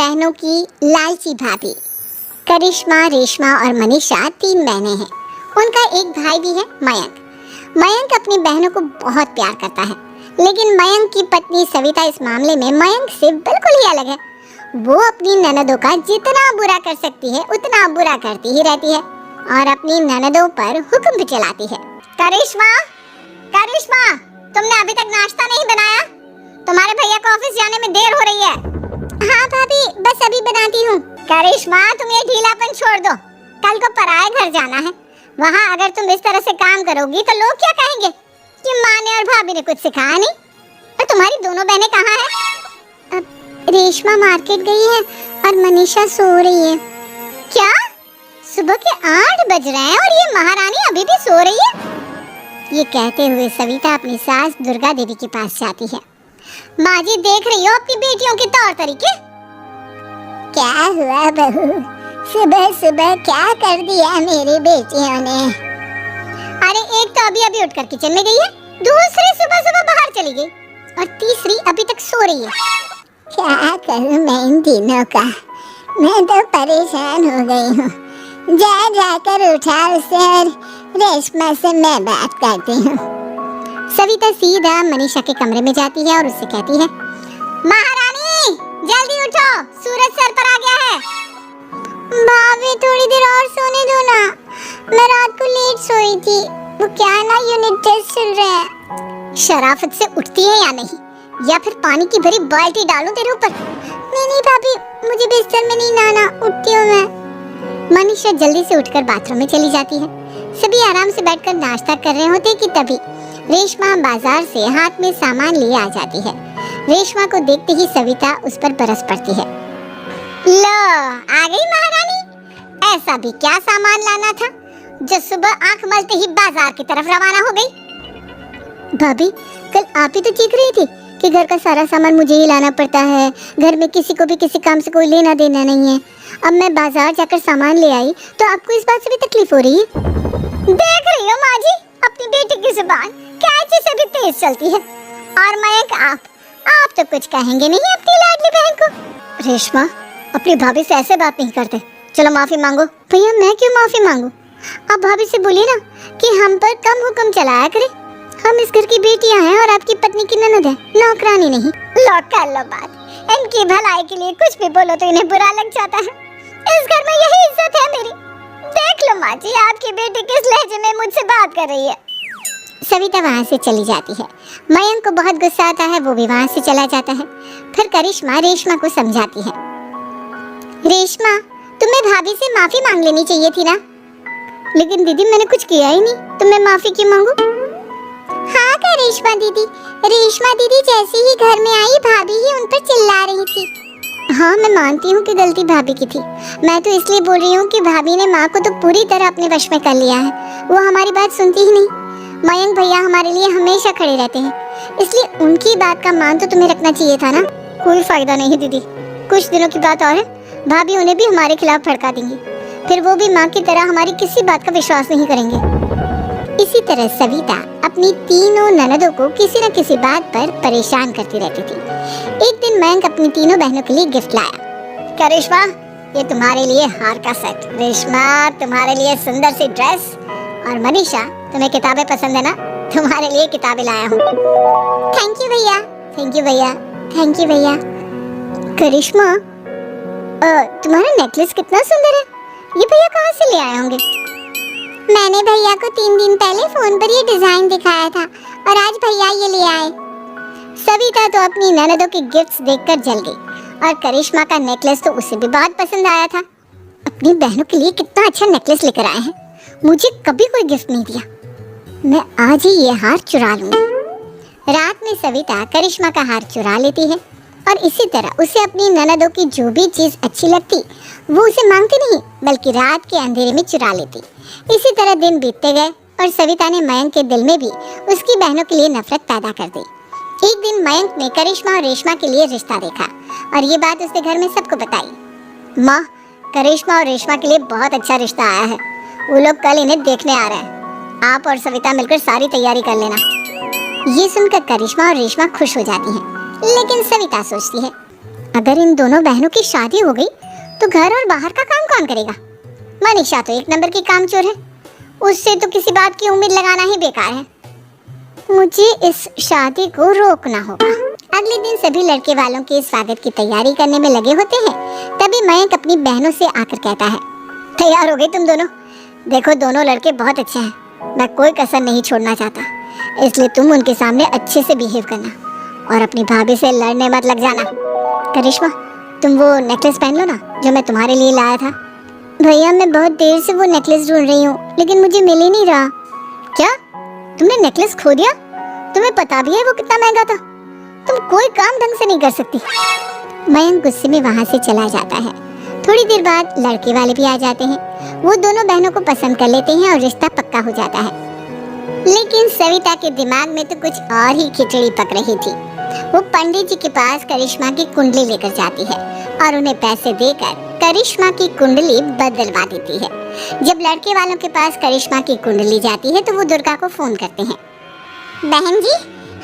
बहनों की लालची भाभी। करिश्मा, रेशमा और मनीषा 3 बहनें हैं। उनका एक भाई भी है, मयंक। मयंक अपनी बहनों को बहुत प्यार करता है, लेकिन मयंक की पत्नी सविता इस मामले में मयंक से बिल्कुल ही अलग है। वो अपनी ननदों का जितना बुरा कर सकती है उतना बुरा करती ही रहती है और अपनी ननदों पर हुक्म भी चलाती है। करिश्मा, करिश्मा, तुमने अभी तक नाश्ता नहीं बनाया? तुम्हारे भैया को ऑफिस जाने में देर हो रही है। हाँ भाभी, बस अभी बनाती हूँ। करिश्मा, तुम ये ढीलापन छोड़ दो। कल को पराये घर जाना है। वहाँ अगर तुम इस तरह से काम करोगी तो लोग क्या कहेंगे कि माँ ने और भाभी ने कुछ सिखाया नहीं। और तुम्हारी दोनों बहनें कहाँ हैं? रेशमा मार्केट गई है और मनीषा सो रही है। क्या? सुबह के 8 बज रहे हैं और ये महारानी अभी भी सो रही है? ये कहते हुए सविता अपनी सास दुर्गा देवी के पास जाती है। माँ जी, देख रही हो अपनी बेटियों के तौर तरीके? क्या हुआ बहू, सुबह सुबह क्या कर दिया मेरी बेटियों ने? अरे एक तो अभी अभी उठकर किचन में गई है, दूसरी सुबह सुबह बाहर चली गई और तीसरी अभी तक सो रही है। क्या करूं मैं इन तीनों का, मैं तो परेशान हो गई हूँ। जा जाकर उठा उसे और रेशमा से मैं बात करती हूँ। सविता सीधा मनीषा के कमरे में जाती है और उससे कहती है, महारानी जल्दी उठो, सूरज सर पर आ गया है। भाभी थोड़ी देर और सोने दो ना, मैं रात को लेट सोई थी। वो क्या है ना, यूनिट टेस्ट चल रहे हैं। शराफत से उठती है या नहीं, या फिर पानी की भरी बाल्टी डालूं तेरे ऊपर? नहीं भाभी, मुझे बिस्तर में नहीं लाना, उठती हूँ मैं। मनीषा जल्दी से उठकर बाथरूम में चली जाती है। सभी आराम से बैठकर नाश्ता कर रहे होते कि तभी रेशमा बाजार से हाथ में सामान लिए आ जाती है। रेशमा को देखते ही सविता उस पर बरस पड़ती है। लो, आ गई महारानी। ऐसा भी क्या सामान लाना था जो सुबह आंख मलते ही बाजार की तरफ रवाना हो गई? भाभी, कल आप ही तो चीख रही थी कि घर का सारा सामान मुझे ही लाना पड़ता है, घर में किसी को भी किसी काम से कोई लेना देना नहीं है। अब मैं बाजार जाकर सामान ले आई तो आपको इस बात से भी तकलीफ हो रही है? देख रही हो माँ जी, अपनी बेटी की जुबान कैंची से भी तेज चलती है। और मयंक, आप तो कुछ कहेंगे नहीं अपनी लाडली बहन को? रेशमा, अपनी भाभी से ऐसे बात नहीं करते। चलो माफी मांगो। भैया, मैं क्यों माफी मांगू? आप भाभी से बोलिए ना कि हम पर कम हुक्म चलाया करें। हम इस घर की बेटियां हैं और आपकी पत्नी की ननद है, नौकरानी नहीं। लो कर लो बात। इनकी भलाई के लिए कुछ भी बोलो तो इन्हें बुरा लग जाता है। इस घर में यही इज्जत है मेरी। देख लो माँ जी, आपकी बेटी किस लहजे में मुझसे बात कर रही है। सविता वहाँ से चली जाती है। मयंक को बहुत गुस्सा आता है, वो भी वहाँ से चला जाता है। फिर करिश्मा रेशमा को समझाती है, रेशमा, तुम्हें भाभी से माफी मांग लेनी चाहिए थी ना। लेकिन दीदी, मैंने कुछ किया ही नहीं, तो मैं माफी क्यों मांगू? हाँ करिश्मा दीदी, रेशमा दीदी जैसे ही घर में आई भाभी ही उन पर चिल्ला रही थी। हाँ, मैं मानती हूँ कि गलती भाभी की थी। मैं तो इसलिए बोल रही हूँ कि भाभी ने माँ को तो पूरी तरह अपने वश में कर लिया है। वो हमारी बात सुनती ही नहीं। मयंक भैया हमारे लिए हमेशा खड़े रहते हैं, इसलिए उनकी बात का मान तो तुम्हें रखना चाहिए था ना। कोई फायदा नहीं दीदी, कुछ दिनों की बात और है, भाभी उन्हें भी हमारे खिलाफ भड़का देंगी। फिर वो भी माँ की तरह हमारी किसी बात का विश्वास नहीं करेंगे। इसी तरह सविता अपनी तीनों ननदों को किसी न किसी बात पर परेशान करती रहती थी। एक दिन मयंक अपनी तीनों बहनों के लिए गिफ्ट लाया। क्या रेशमा, ये तुम्हारे लिए हार का सेट। रेशमा, तुम्हारे लिए सुंदर सी ड्रेस। और मनीषा, तुम्हें किताबें पसंद है ना, तुम्हारे लिए किताबें लाया हूँ। थैंक यू भैया, थैंक यू भैया, थैंक यू भैया। करिश्मा, तुम्हारा नेकलेस कितना सुंदर है, ये भैया कहाँ से ले आए होंगे? मैंने भैया को 3 दिन पहले फोन पर ये डिजाइन दिखाया था और आज भैया ये ले आए। सविता तो अपनी ननदों के गिफ्ट्स देखकर जल गई और करिश्मा का नेकलेस तो उसे भी बहुत पसंद आया था। अपनी बहनों के लिए कितना अच्छा नेकलेस लेकर आए हैं, मुझे कभी कोई गिफ्ट नहीं दिया। मैं आज ही ये हार चुरा लूंगी। रात में सविता करिश्मा का हार चुरा लेती है और इसी तरह उसे अपनी ननदों की जो भी चीज अच्छी लगती वो उसे मांगती नहीं, बल्कि रात के अंधेरे में चुरा लेती। इसी तरह दिन बीतते गए और सविता ने मयंक के दिल में भी उसकी बहनों के लिए नफरत पैदा कर दी। एक दिन मयंक ने करिश्मा और रेशमा के लिए रिश्ता देखा और ये बात उसने घर में सबको बताई। माँ, करिश्मा और रेशमा के लिए बहुत अच्छा रिश्ता आया है, वो लोग कल इन्हें देखने आ रहे हैं। आप और सविता मिलकर सारी तैयारी कर लेना। ये सुनकर करिश्मा और रेशमा खुश हो जाती हैं, लेकिन सविता सोचती है, अगर इन दोनों बहनों की शादी हो गई तो घर और बाहर का काम कौन करेगा? मनीषा तो एक नंबर की कामचोर है, उससे तो किसी बात की उम्मीद लगाना ही बेकार है। मुझे इस शादी को रोकना होगा। अगले दिन सभी लड़के वालों के स्वागत की तैयारी करने में लगे होते हैं। तभी मयंक अपनी बहनों से आकर कहता है, तैयार हो गई तुम दोनों? देखो दोनों लड़के बहुत अच्छे हैं, मैं कोई कसर नहीं छोड़ना चाहता, इसलिए तुम उनके सामने अच्छे से बिहेव करना और अपनी भाभी से लड़ने मत लग जाना। करिश्मा, तुम वो नेकलेस पहन लो ना जो मैं तुम्हारे लिए लाया था। भैया मैं बहुत देर से वो नेकलेस ढूंढ रही हूँ, लेकिन मुझे मिल ही नहीं रहा। क्या तुमने नेकलेस खो दिया? तुम्हें पता भी है वो कितना महंगा था? तुम कोई काम ढंग से नहीं कर सकती। मयंक गुस्से में वहाँ से चला जाता है। थोड़ी देर बाद लड़के वाले भी आ जाते हैं। वो दोनों बहनों को पसंद कर लेते हैं और रिश्ता पक्का हो जाता है। लेकिन सविता के दिमाग में तो कुछ और ही खिचड़ी पक रही थी। वो पंडित जी के पास करिश्मा की कुंडली लेकर जाती है और उन्हें पैसे देकर करिश्मा की कुंडली बदलवा देती है। जब लड़के वालों के पास करिश्मा की कुंडली जाती है तो वो दुर्गा को फोन करते हैं। बहन जी,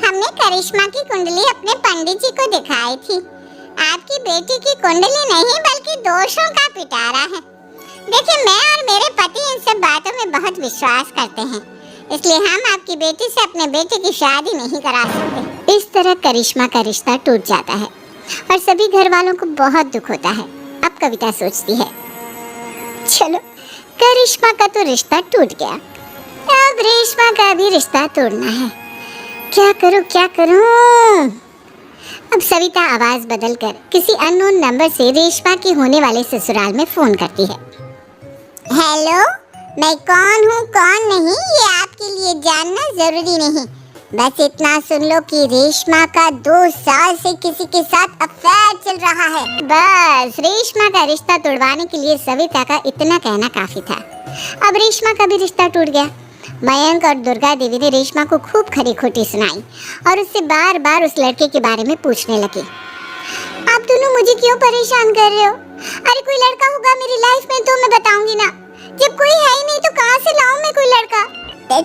हमने करिश्मा की कुंडली अपने पंडित जी को दिखाई थी। आपकी बेटी की कुंडली नहीं बल्कि दोषों का पिटारा है। देखिए, मैं और मेरे पति इन सब बातों में बहुत विश्वास करते हैं, इसलिए हम आपकी बेटी से अपने बेटे की शादी नहीं करा सकते। इस तरह करिश्मा का रिश्ता टूट जाता है और सभी घर वालों को बहुत दुख होता है। अब कविता सोचती है, चलो करिश्मा का तो रिश्ता टूट गया, अब रेशमा का भी रिश्ता तोड़ना है। क्या करूं? अब सविता आवाज बदलकर किसी अननोन नंबर से रेशमा के होने वाले ससुराल में फोन करती है। हेलो, मैं कौन हूँ कौन नहीं ये आपके लिए जानना जरूरी नहीं, बस इतना सुन लो कि रेशमा का 2 साल से किसी के साथ अफेयर चल रहा है। बस रेशमा का रिश्ता तोड़वाने के लिए सविता का इतना कहना काफी था। अब रेशमा का भी रिश्ता टूट गया। मयंक और दुर्गा देवी ने रेशमा को खूब खरी खोटी सुनाई और उससे बार बार उस लड़के के बारे में पूछने लगे। आप दोनों मुझे क्यों परेशान कर रहे हो? अरे कोई लड़का होगा मेरी लाइफ में तो मैं बताऊंगी ना, जब कोई है ही नहीं तो कहाँ से लाऊं मैं कोई लड़का?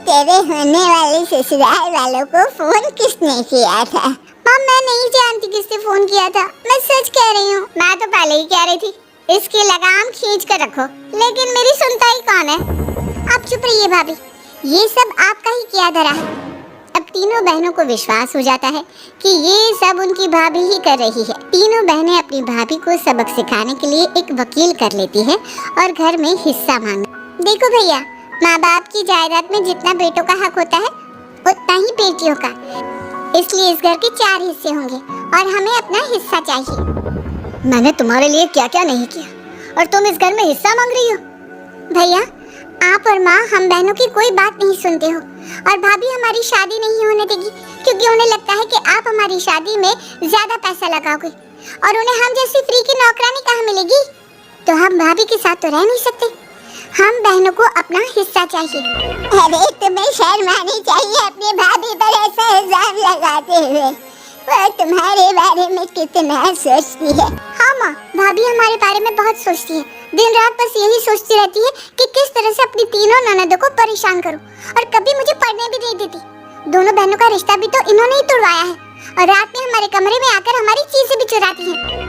तेरे होने वाले ससुराल वालों को फोन किसने किया था? मम, मैं नहीं जानती किसने फोन किया था, मैं सच कह रही हूँ। मैं तो पहले ही कह रही थी इसकी लगाम खींच कर रखो, लेकिन मेरी सुनता ही कौन है? आप चुप रहिए भाभी, ये सब आपका ही किया धरा है। अब तीनों बहनों को विश्वास हो जाता है कि ये सब उनकी भाभी ही कर रही है। तीनों बहनें अपनी भाभी को सबक सिखाने के लिए एक वकील कर लेती है और घर में हिस्सा मांग। देखो भैया, माँ बाप की जायदाद में जितना बेटों का हक होता है उतना ही बेटियों का, इसलिए इस घर के 4 हिस्से होंगे और हमें अपना हिस्सा चाहिए। मैंने तुम्हारे लिए क्या क्या नहीं किया और तुम इस घर में हिस्सा मांग रही हो? भैया, आप और माँ हम बहनों की कोई बात नहीं सुनते हो और भाभी हमारी शादी नहीं होने देगी क्योंकि उन्हें लगता है कि आप हमारी शादी में ज्यादा पैसा लगाओगे और उन्हें हम जैसी फ्री की नौकरानी कहाँ मिलेगी। तो हम भाभी के साथ तो रह नहीं सकते, हम बहनों को अपना हिस्सा चाहिए। अरे तुम्हें शर्म आनी चाहिए अपनी भाभी पर ऐसा इल्जाम लगाते हुए। वो तुम्हारे बारे में कितना सोचती है। हाँ माँ, भाभी हमारे बारे में बहुत सोचती है, दिन रात बस यही सोचती रहती है कि किस तरह से अपनी तीनों ननदों को परेशान करूं और कभी मुझे पढ़ने भी नहीं देती। दोनों बहनों का रिश्ता भी तो इन्होंने ही तोड़वाया है और रात में हमारे कमरे में आकर हमारी चीजें भी चुराती हैं।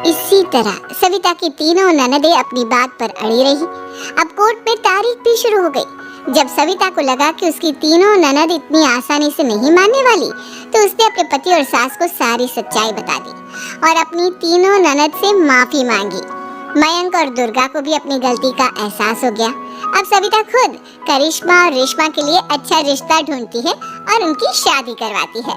इसी तरह सविता की तीनों ननदें अपनी बात पर अड़ी रही। अब कोर्ट में तारीख भी शुरू हो गई। जब सविता को लगा कि उसकी तीनों ननद इतनी आसानी से नहीं मानने वाली, तो उसने अपने पति और सास को सारी सच्चाई बता दी और अपनी तीनों ननद से माफी मांगी। मयंक और दुर्गा को भी अपनी गलती का एहसास हो गया। अब सविता खुद करिश्मा और रेशमा के लिए अच्छा रिश्ता ढूंढती है और उनकी शादी करवाती है।